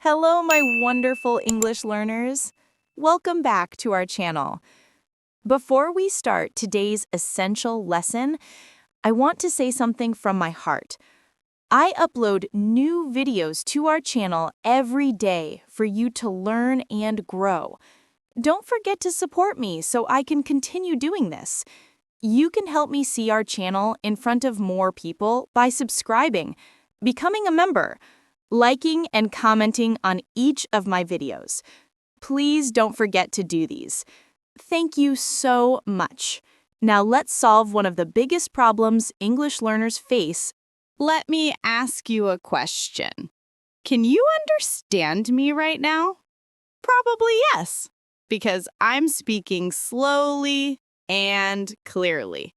Hello, my wonderful English learners. Welcome back to our channel. Before we start today's essential lesson, I want to say something from my heart. I upload new videos to our channel every day for you to learn and grow. Don't forget to support me so I can continue doing this. You can help me see our channel in front of more people by subscribing, becoming a member, liking and commenting on each of my videos. Please don't forget to do these. Thank you so much. Now let's solve one of the biggest problems English learners face. Let me ask you a question. Can you understand me right now? Probably yes, because I'm speaking slowly and clearly.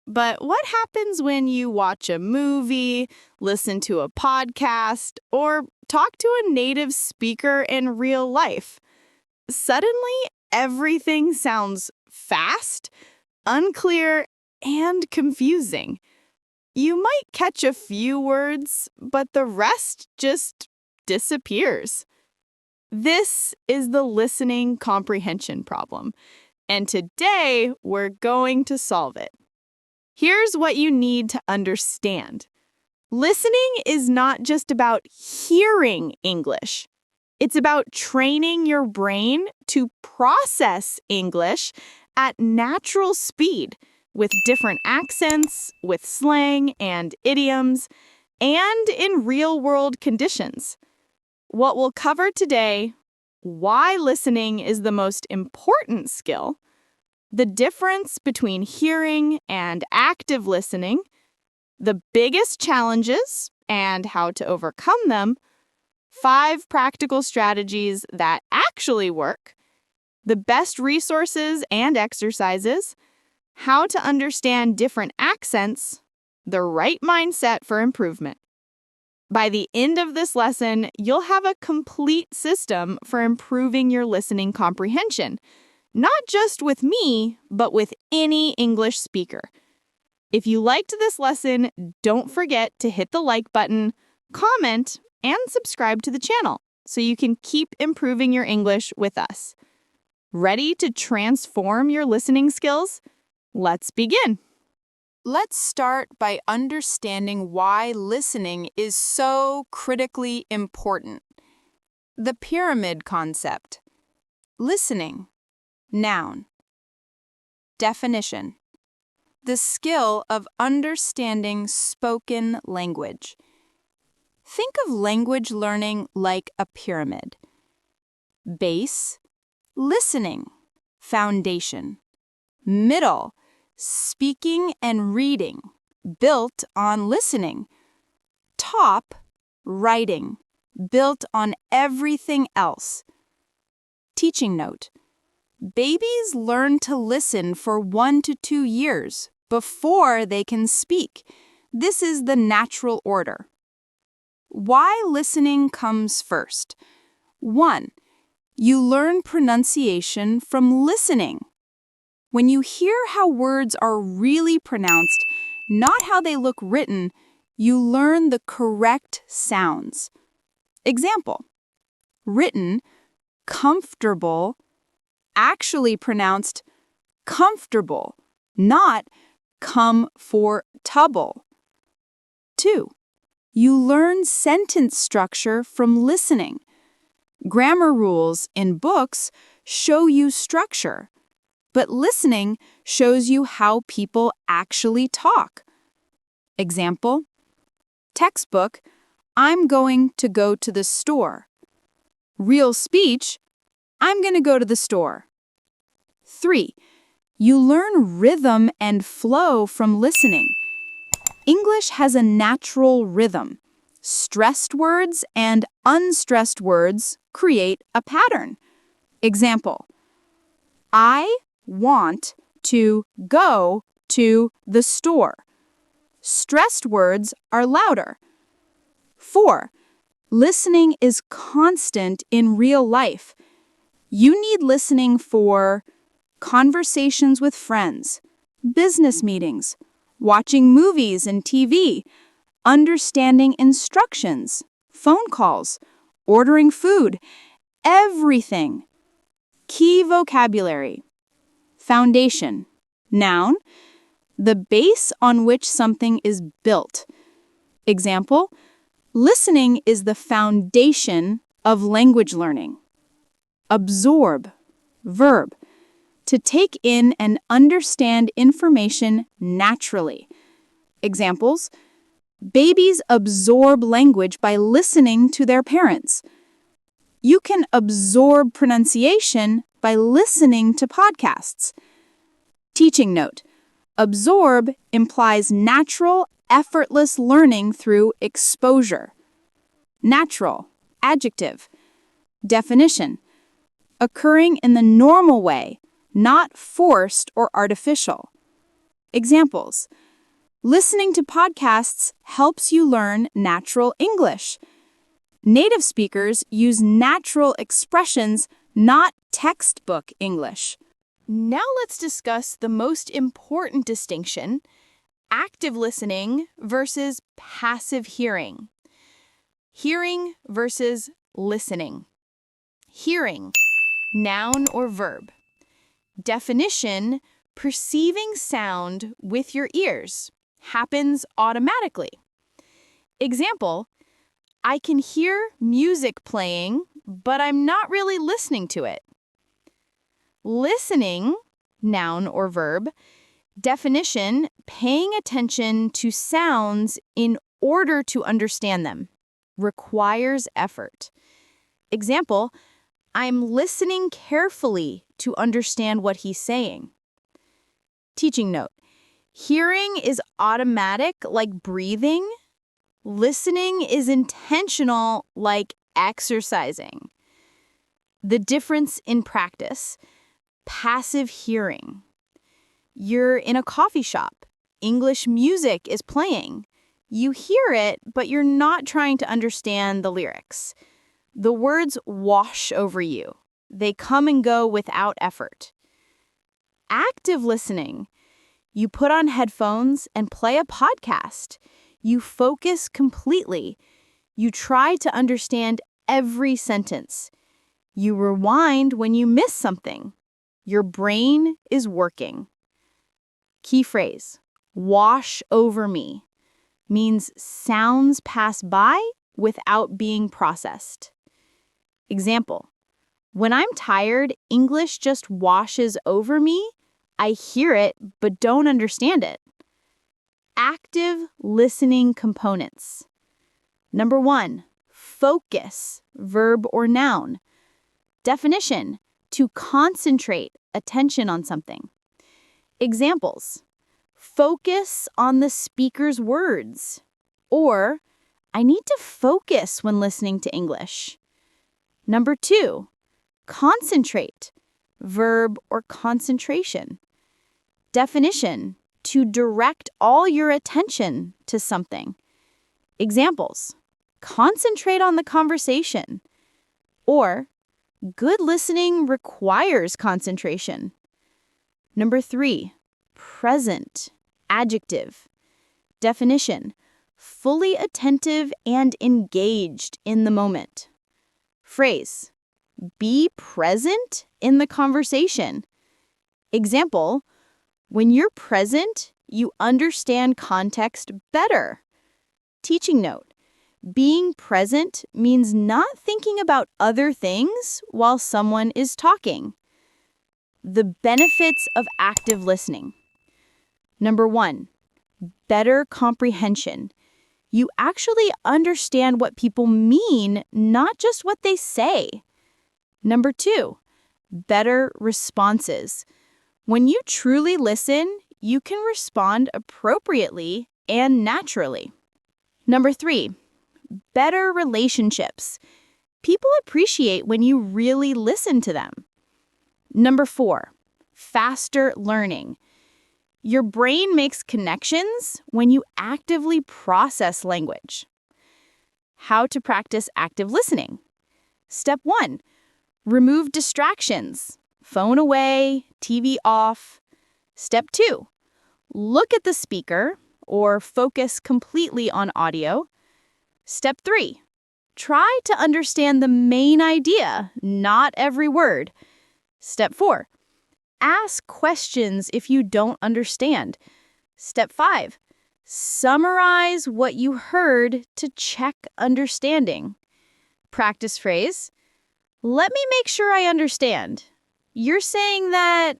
But what happens when you watch a movie, listen to a podcast, or talk to a native speaker in real life? Suddenly, everything sounds fast, unclear, and confusing. You might catch a few words, but the rest just disappears. This is the listening comprehension problem, and today we're going to solve it. Here's what you need to understand. Listening is not just about hearing English. It's about training your brain to process English at natural speed with different accents, with slang and idioms, and in real-world conditions. What we'll cover today: why listening is the most important skill, the difference between hearing and active listening, the biggest challenges and how to overcome them, 5 practical strategies that actually work, the best resources and exercises, how to understand different accents, the right mindset for improvement. By the end of this lesson, you'll have a complete system for improving your listening comprehension. Not just with me, but with any English speaker. If you liked this lesson, don't forget to hit the like button, comment, and subscribe to the channel so you can keep improving your English with us. Ready to transform your listening skills? Let's begin. Let's start by understanding why listening is so critically important. The pyramid concept. Listening. Noun. Definition: the skill of understanding spoken language. Think of language learning like a pyramid. Base, listening, foundation. Middle, speaking and reading, built on listening. Top, writing, built on everything else. Teaching note: babies learn to listen for 1 to 2 years before they can speak. This is the natural order. Why listening comes first. 1. You learn pronunciation from listening. When you hear how words are really pronounced, not how they look written, you learn the correct sounds. Example: written, comfortable, actually pronounced comfortable, not come-for-table. 2. You learn sentence structure from listening. Grammar rules in books show you structure, but listening shows you how people actually talk. Example: textbook, I'm going to go to the store. Real speech, I'm going to go to the store. 3. You learn rhythm and flow from listening. English has a natural rhythm. Stressed words and unstressed words create a pattern. Example: I want to go to the store. Stressed words are louder. 4. Listening is constant in real life. You need listening for conversations with friends, business meetings, watching movies and TV, understanding instructions, phone calls, ordering food, everything. Key vocabulary. Foundation. Noun, the base on which something is built. Example, listening is the foundation of language learning. Absorb. Verb, to take in and understand information naturally. Examples, babies absorb language by listening to their parents. You can absorb pronunciation by listening to podcasts. Teaching note, absorb implies natural, effortless learning through exposure. Natural, adjective. Definition, occurring in the normal way, not forced or artificial. Examples, listening to podcasts helps you learn natural English. Native speakers use natural expressions, not textbook English. Now let's discuss the most important distinction: active listening versus passive hearing. Hearing versus listening. Hearing, noun or verb. Definition, perceiving sound with your ears. Happens automatically. Example, I can hear music playing, but I'm not really listening to it. Listening, noun or verb. Definition, paying attention to sounds in order to understand them. Requires effort. Example, I'm listening carefully to understand what he's saying. Teaching note, hearing is automatic like breathing. Listening is intentional like exercising. The difference in practice: passive hearing. You're in a coffee shop. English music is playing. You hear it, but you're not trying to understand the lyrics. The words wash over you. They come and go without effort. Active listening. You put on headphones and play a podcast. You focus completely. You try to understand every sentence. You rewind when you miss something. Your brain is working. Key phrase, wash over me, means sounds pass by without being processed. Example, when I'm tired, English just washes over me. I hear it, but don't understand it. Active listening components. Number 1, focus, verb or noun. Definition, to concentrate attention on something. Examples, focus on the speaker's words, or I need to focus when listening to English. Number 2, concentrate, verb or concentration. Definition, to direct all your attention to something. Examples, concentrate on the conversation, or good listening requires concentration. Number 3, present, adjective. Definition, fully attentive and engaged in the moment. Phrase, be present in the conversation. Example, when you're present, you understand context better. Teaching note, being present means not thinking about other things while someone is talking. The benefits of active listening. Number 1, better comprehension. You actually understand what people mean, not just what they say. Number 2, better responses. When you truly listen, you can respond appropriately and naturally. Number 3, better relationships. People appreciate when you really listen to them. Number 4, faster learning. Your brain makes connections when you actively process language. How to practice active listening. Step 1, remove distractions. Phone away, TV off. Step 2, look at the speaker or focus completely on audio. Step 3, Try to understand the main idea, not every word. Step 4. Ask questions if you don't understand. Step 5. Summarize what you heard to check understanding. Practice phrase. Let me make sure I understand. You're saying that...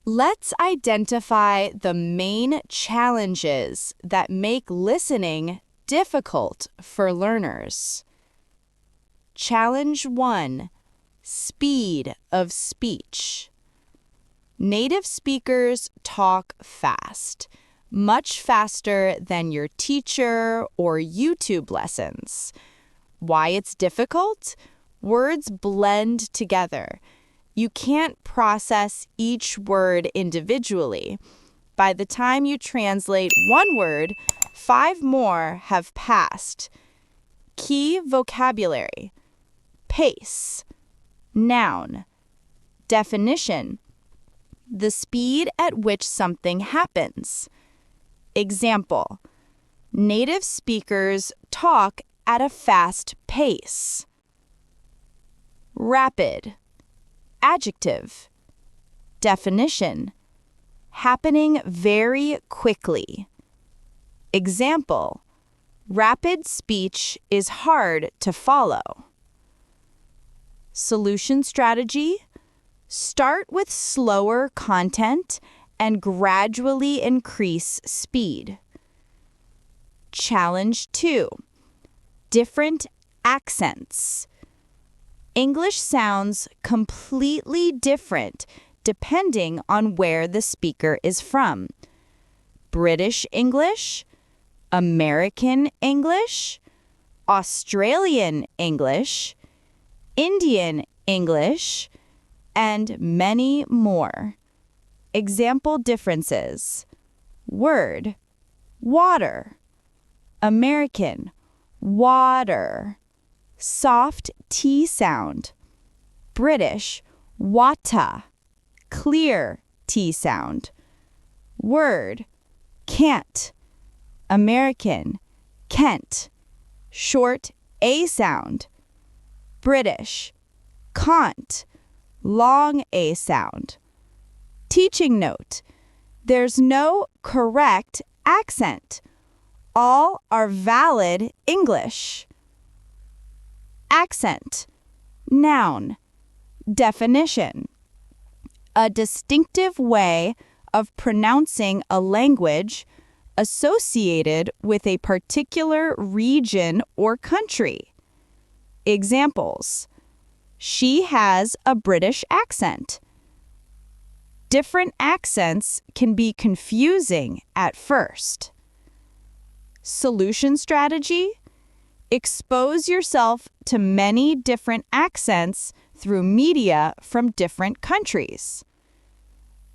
Let's identify the main challenges that make listening difficult for learners. Challenge 1. Speed of speech. Native speakers talk fast, much faster than your teacher or YouTube lessons. Why it's difficult? Words blend together. You can't process each word individually. By the time you translate one word, 5 more have passed. Key vocabulary. Pace. Noun. Definition. The speed at which something happens. Example. Native speakers talk at a fast pace. Rapid. Adjective. Definition. Happening very quickly. Example. Rapid speech is hard to follow. Solution strategy. Start with slower content and gradually increase speed. Challenge 2. Different accents. English sounds completely different depending on where the speaker is from. British English, American English, Australian English, Indian English, and many more. Example differences. Word, water. American, water. Soft T sound. British, wata. Clear T sound. Word, can't. American, Kent. Short A sound. British, can't. Long A sound. Teaching note. There's no correct accent. All are valid English. Accent. Noun. Definition. A distinctive way of pronouncing a language associated with a particular region or country. Examples. She has a British accent. Different accents can be confusing at first. Solution strategy. Expose yourself to many different accents through media from different countries.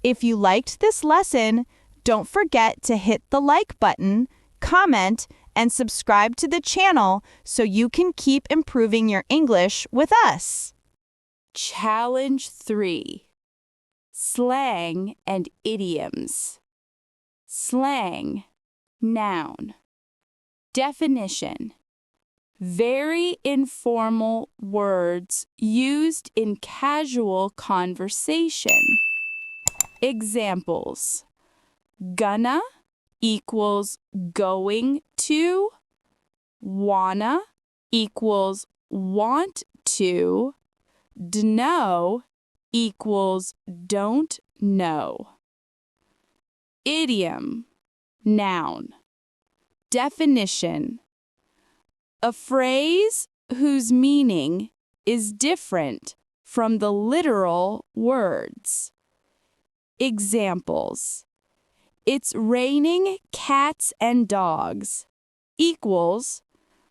If you liked this lesson, don't forget to hit the like button, comment, and subscribe to the channel so you can keep improving your English with us. Challenge 3. Slang and idioms. Slang. Noun. Definition. Very informal words used in casual conversation. Examples. Gonna equals going to. Wanna equals want to. D'know equals don't know. Idiom. Noun. Definition. A phrase whose meaning is different from the literal words. Examples. It's raining cats and dogs equals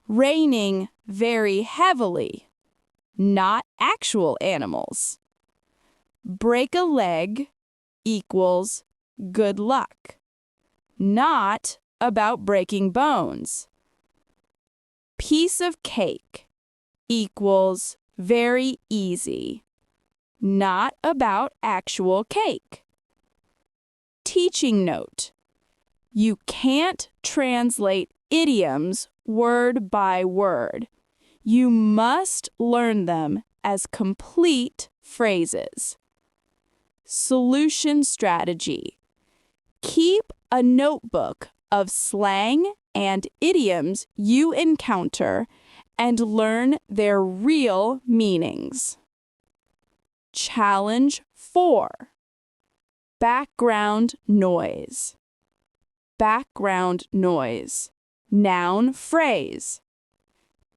raining very heavily, not actual animals. Break a leg equals good luck, not about breaking bones. Piece of cake equals very easy, not about actual cake. Teaching note. You can't translate idioms word by word. You must learn them as complete phrases. Solution strategy. Keep a notebook of slang and idioms you encounter and learn their real meanings. Challenge 4. Background noise. Background noise. Noun phrase.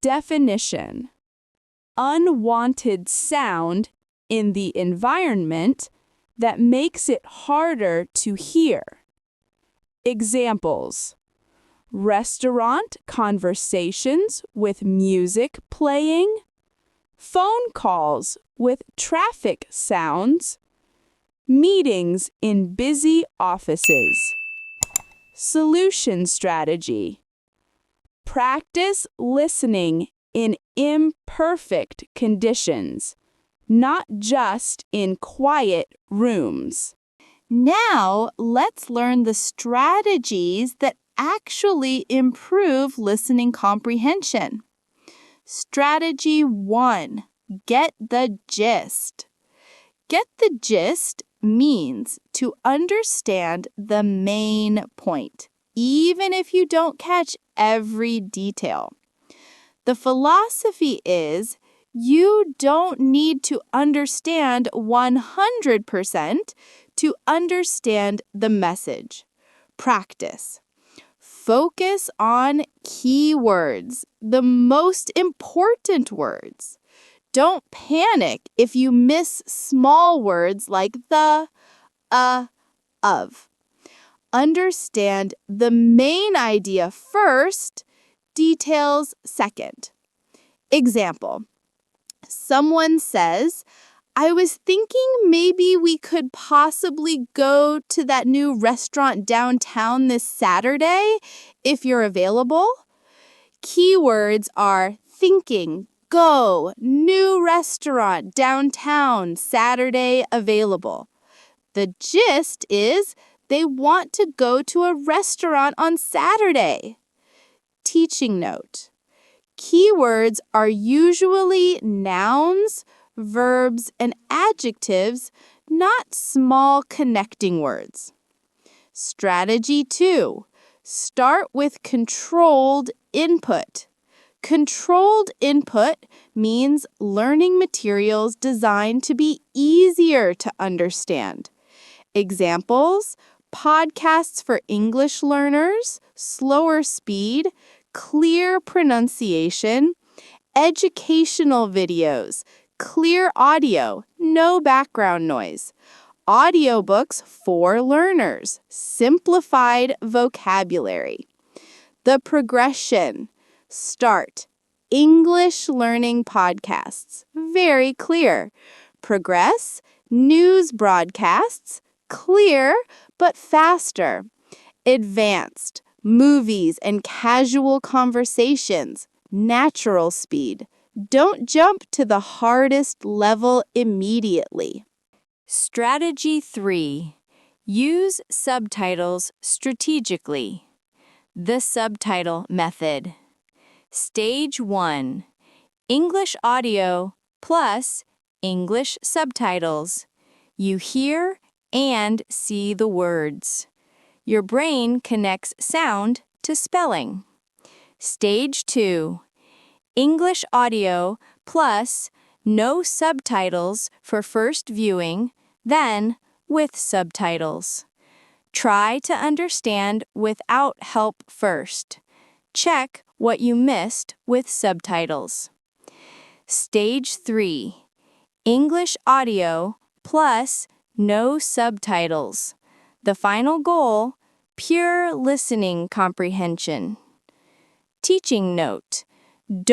Definition. Unwanted sound in the environment that makes it harder to hear. Examples: restaurant conversations with music playing, phone calls with traffic sounds, meetings in busy offices. Solution strategy. Practice listening in imperfect conditions, not just in quiet rooms. Now, let's learn the strategies that actually improve listening comprehension. Strategy 1. Get the gist. Get the gist means to understand the main point, even if you don't catch every detail. The philosophy is you don't need to understand 100% to understand the message. Practice. Focus on keywords, the most important words. Don't panic if you miss small words like the, of. Understand the main idea first, details second. Example: someone says, I was thinking maybe we could possibly go to that new restaurant downtown this Saturday if you're available. Keywords are thinking, go, new restaurant downtown, Saturday available. The gist is they want to go to a restaurant on Saturday. Teaching note: keywords are usually nouns, verbs, and adjectives, not small connecting words. Strategy 2. Start with controlled input. Controlled input means learning materials designed to be easier to understand. Examples: podcasts for English learners, slower speed, clear pronunciation, educational videos, clear audio, no background noise, audiobooks for learners, simplified vocabulary. The progression: start, English learning podcasts, very clear. Progress, news broadcasts, clear but faster. Advanced, movies and casual conversations, natural speed. Don't jump to the hardest level immediately. Strategy 3. Use subtitles strategically. The subtitle method. Stage 1. English audio plus English subtitles. You hear and see the words. Your brain connects sound to spelling. Stage 2. English audio plus no subtitles for first viewing, then with subtitles. Try to understand without help first. Check what you missed with subtitles. Stage 3. English audio plus no subtitles. The final goal: pure listening comprehension. Teaching note: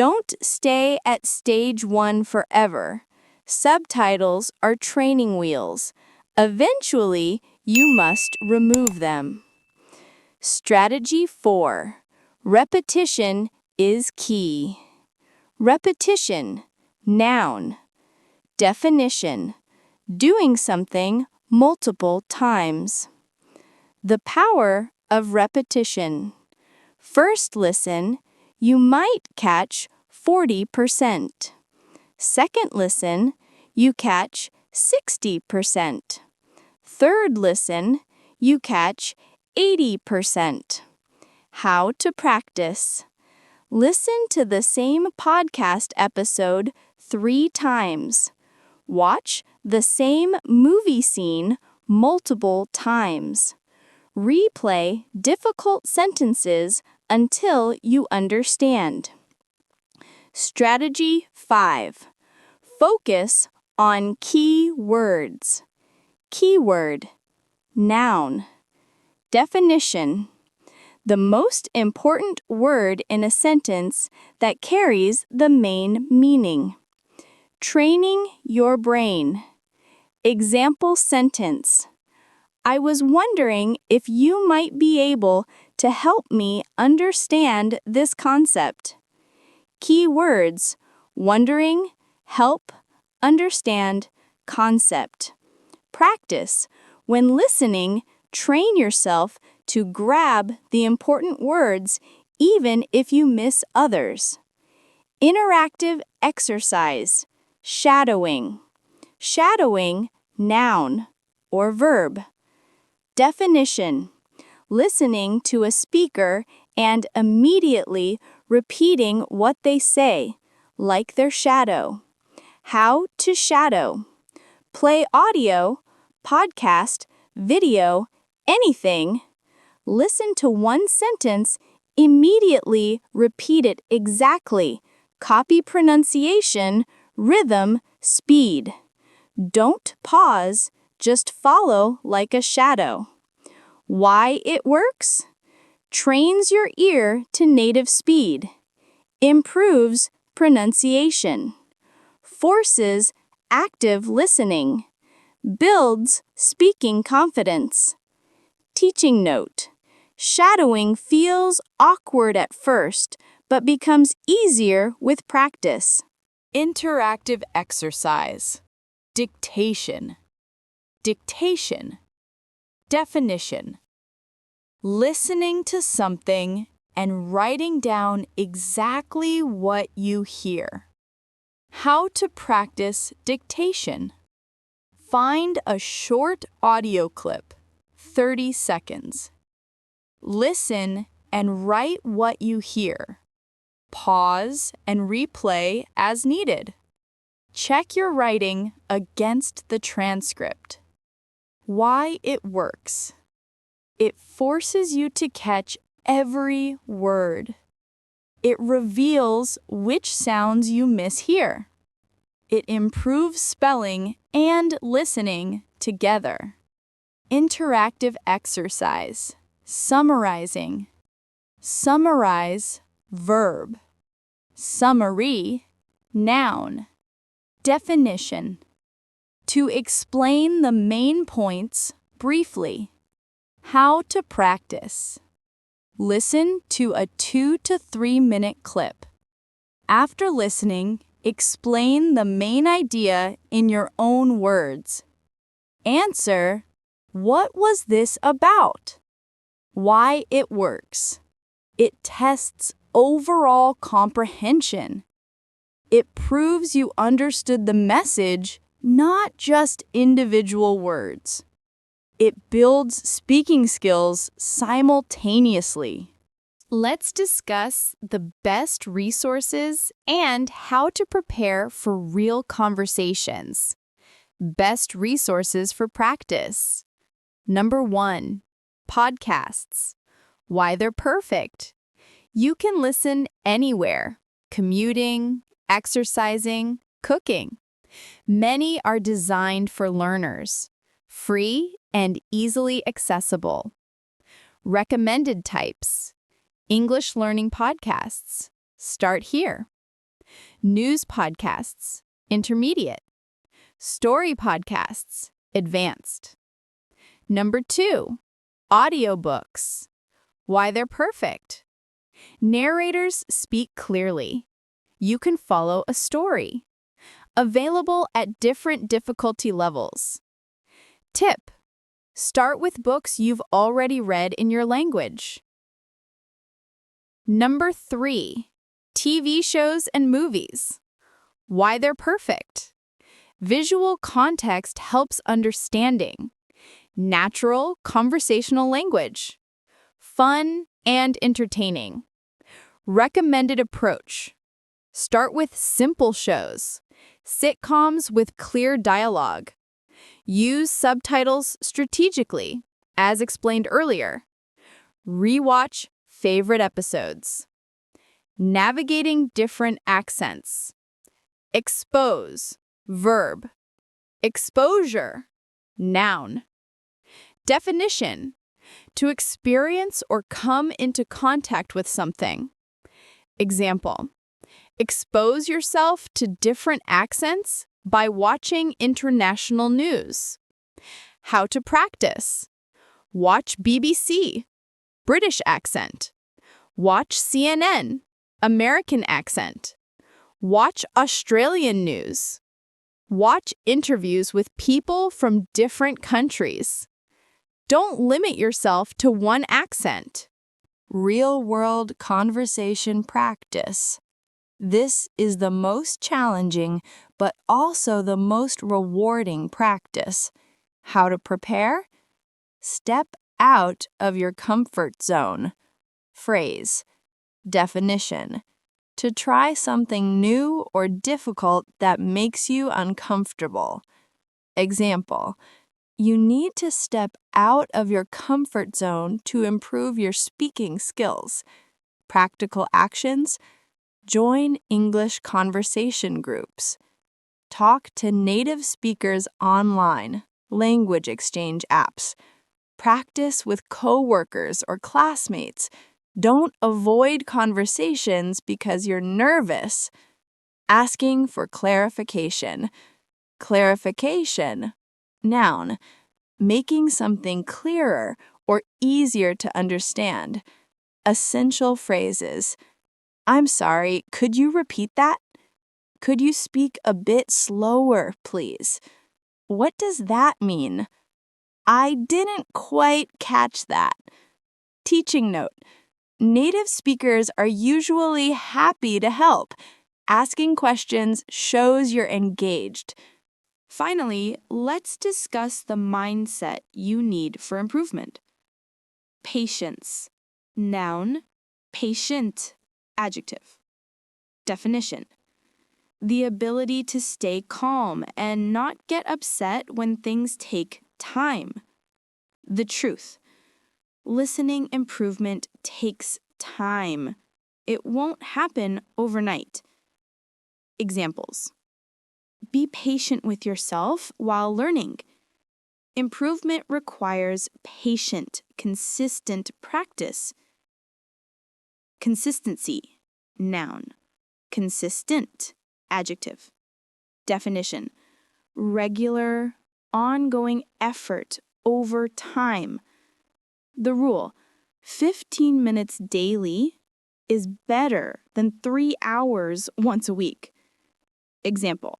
don't stay at stage 1 forever. Subtitles are training wheels. Eventually, you must remove them. Strategy 4. Repetition is key. Repetition, noun. Definition: doing something multiple times. The power of repetition. First listen, you might catch 40%. Second listen, you catch 60%. Third listen, you catch 80%. How to practice. Listen to the same podcast episode 3 times. Watch the same movie scene multiple times. Replay difficult sentences until you understand. Strategy 5. Focus on key words. Keyword. Noun. Definition. The most important word in a sentence that carries the main meaning. Training your brain. Example sentence. I was wondering if you might be able to help me understand this concept. Key words: wondering, help, understand, concept. Practice. When listening, train yourself to grab the important words even if you miss others. Interactive exercise. Shadowing. Shadowing, noun or verb. Definition. Listening to a speaker and immediately repeating what they say, like their shadow. How to shadow. Play audio, podcast, video, anything. Listen to one sentence, immediately repeat it exactly. Copy pronunciation, rhythm, speed. Don't pause, just follow like a shadow. Why it works? Trains your ear to native speed. Improves pronunciation. Forces active listening. Builds speaking confidence. Teaching note. Shadowing feels awkward at first, but becomes easier with practice. Interactive exercise. Dictation. Dictation. Definition. Listening to something and writing down exactly what you hear. How to practice dictation. Find a short audio clip, 30 seconds. Listen and write what you hear. Pause and replay as needed. Check your writing against the transcript. Why it works. It forces you to catch every word. It reveals which sounds you mishear. It improves spelling and listening together. Interactive exercise. Summarizing. Summarize, verb. Summary, noun. Definition. To explain the main points briefly. How to practice. Listen to a 2 to 3 minute clip. After listening, explain the main idea in your own words. Answer, what was this about? Why it works. It tests overall comprehension. It proves you understood the message, not just individual words. It builds speaking skills simultaneously. Let's discuss the best resources and how to prepare for real conversations. Best resources for practice. Number 1, podcasts. Why they're perfect. You can listen anywhere, commuting, exercising, cooking. Many are designed for learners, free and easily accessible. Recommended types. English learning podcasts. Start here. News podcasts. Intermediate. Story podcasts. Advanced. Number 2, audiobooks. Why they're perfect. Narrators speak clearly. You can follow a story. Available at different difficulty levels. Tip: start with books you've already read in your language. Number 3, TV shows and movies. Why they're perfect. Visual context helps understanding. Natural conversational language. Fun and entertaining. Recommended approach. Start with simple shows. Sitcoms with clear dialogue. Use subtitles strategically, as explained earlier. Rewatch favorite episodes. Navigating different accents. Expose, verb. Exposure, noun. Definition, to experience or come into contact with something. Example, expose yourself to different accents by watching international news. How to practice. Watch BBC, British accent. Watch CNN, American accent. Watch Australian news. Watch interviews with people from different countries. Don't limit yourself to one accent. Real-world conversation practice. This is the most challenging, but also the most rewarding practice. How to prepare? Step out of your comfort zone. Phrase. Definition. To try something new or difficult that makes you uncomfortable. Example. You need to step out of your comfort zone to improve your speaking skills. Practical actions. Join English conversation groups. Talk to native speakers online, language exchange apps. Practice with coworkers or classmates. Don't avoid conversations because you're nervous. Asking for clarification. Clarification. Noun. Making something clearer or easier to understand. Essential phrases. I'm sorry, could you repeat that? Could you speak a bit slower, please? What does that mean? I didn't quite catch that. Teaching note. Native speakers are usually happy to help. Asking questions shows you're engaged. Finally, let's discuss the mindset you need for improvement. Patience. Noun. Patient. Adjective. Definition. The ability to stay calm and not get upset when things take time. The truth. Listening improvement takes time. It won't happen overnight. Examples. Be patient with yourself while learning. Improvement requires patient, consistent practice. Consistency. Noun. Consistent. Adjective. Definition. Regular, ongoing effort over time. The rule, 15 minutes daily is better than 3 hours once a week. Example.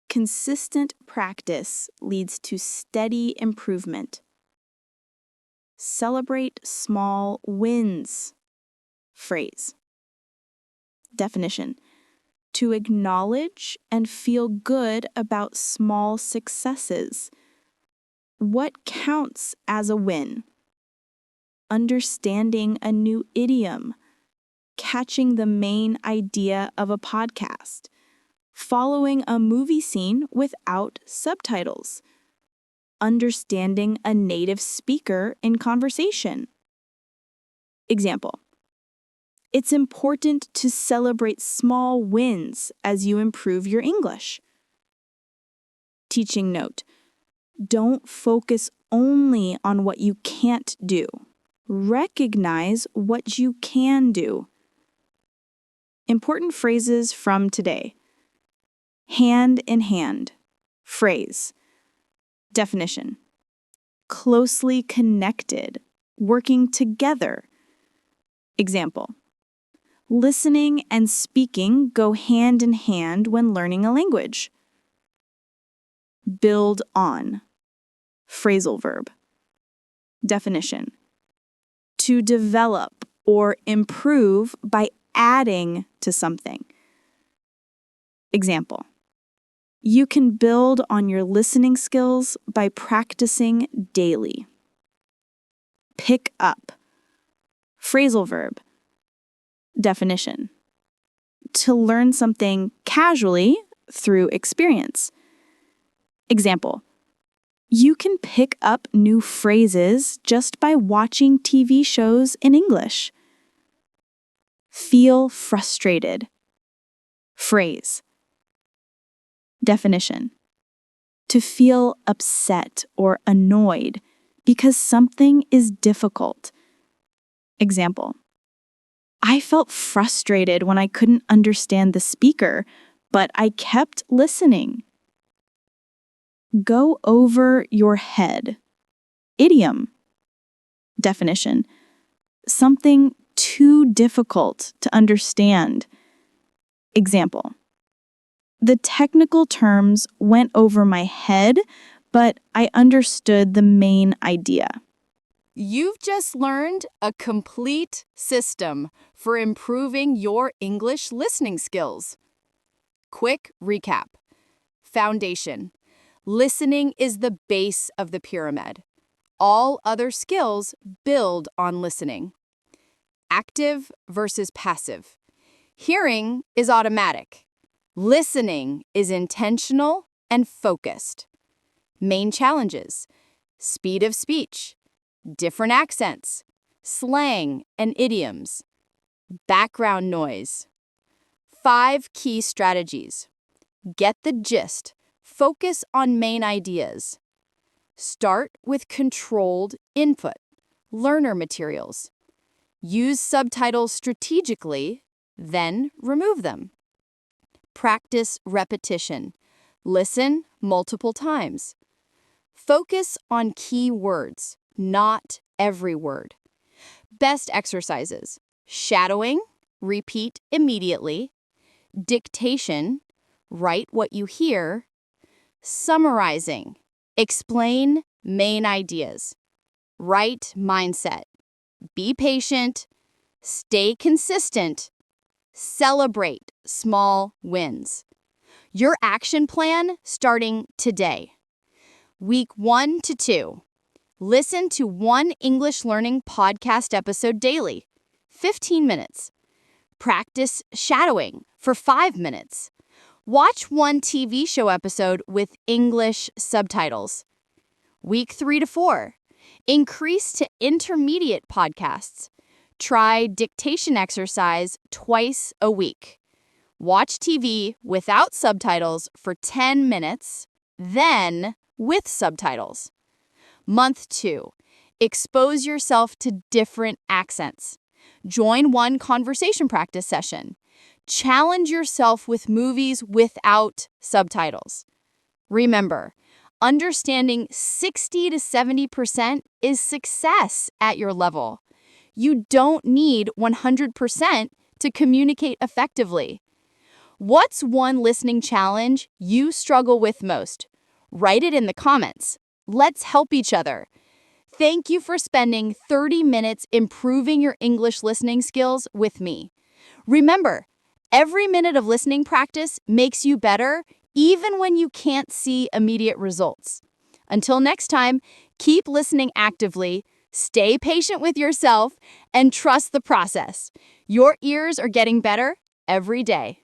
Consistent practice leads to steady improvement. Celebrate small wins. Phrase. Definition. To acknowledge and feel good about small successes. What counts as a win? Understanding a new idiom. Catching the main idea of a podcast. Following a movie scene without subtitles. Understanding a native speaker in conversation. Example. It's important to celebrate small wins as you improve your English. Teaching note. Don't focus only on what you can't do. Recognize what you can do. Important phrases from today. Hand in hand. Phrase. Definition. Closely connected, working together. Example. Listening and speaking go hand in hand when learning a language. Build on. Phrasal verb. Definition. To develop or improve by adding to something. Example: you can build on your listening skills by practicing daily. Pick up. Phrasal verb. Definition: to learn something casually through experience. Example: you can pick up new phrases just by watching TV shows in English. Feel frustrated. Phrase. Definition: to feel upset or annoyed because something is difficult. Example: I felt frustrated when I couldn't understand the speaker, but I kept listening. Go over your head. Idiom. Definition: something too difficult to understand. Example: the technical terms went over my head, but I understood the main idea. You've just learned a complete system for improving your English listening skills. Quick recap. Foundation. Listening is the base of the pyramid. All other skills build on listening. Active versus passive. Hearing is automatic. Listening is intentional and focused. Main challenges: speed of speech, different accents, slang and idioms, background noise. 5 key strategies. Get the gist. Focus on main ideas. Start with controlled input, learner materials. Use subtitles strategically, then remove them. Practice repetition. Listen multiple times. Focus on key words, not every word. Best exercises: shadowing, repeat immediately; dictation, write what you hear; summarizing, explain main ideas; right mindset, be patient, stay consistent, celebrate small wins. Your action plan starting today. Week 1 to 2. Listen to one English learning podcast episode daily, 15 minutes. Practice shadowing for 5 minutes. Watch one TV show episode with English subtitles. Week 3 to 4. Increase to intermediate podcasts. Try dictation exercise twice a week. Watch TV without subtitles for 10 minutes, then with subtitles. Month 2. Expose yourself to different accents. Join one conversation practice session. Challenge yourself with movies without subtitles. Remember, understanding 60 to 70% is success at your level. You don't need 100% to communicate effectively. What's one listening challenge you struggle with most? Write it in the comments. Let's help each other. Thank you for spending 30 minutes improving your English listening skills with me. Remember, every minute of listening practice makes you better, even when you can't see immediate results. Until next time, keep listening actively, stay patient with yourself, and trust the process. Your ears are getting better every day.